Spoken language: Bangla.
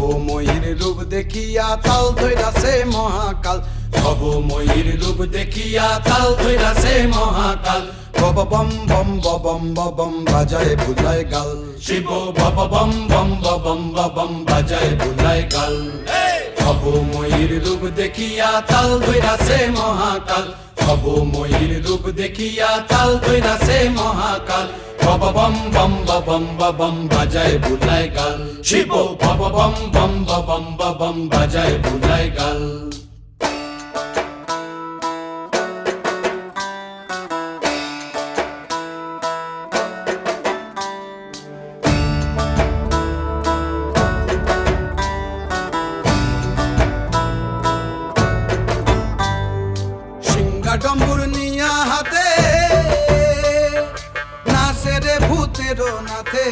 ভবময়ীর রূপ দেখিয়া তাল ধইরাছে মহাকাল, ভবময়ীর রূপ দেখিয়া তাল ধইরাছে মহাকাল। বব বম বম বম বম বাজায় বুলায় গাল, শিব বব বম বম বম বম বাজায় বুলায় গাল। ভবময়ীর রূপ দেখিয়া তাল ধইরাছে মহাকাল, ভবময়ীর রূপ দেখিয়া তাল ধইরাছে মহাকাল। বব বম বম বম বাজায় বুলায় গাল, শিব বব বম বম বম বাজায় বুলায় গাল। ডম্বুর নিয়া হাতে নাচে রে ভূতের নাথে,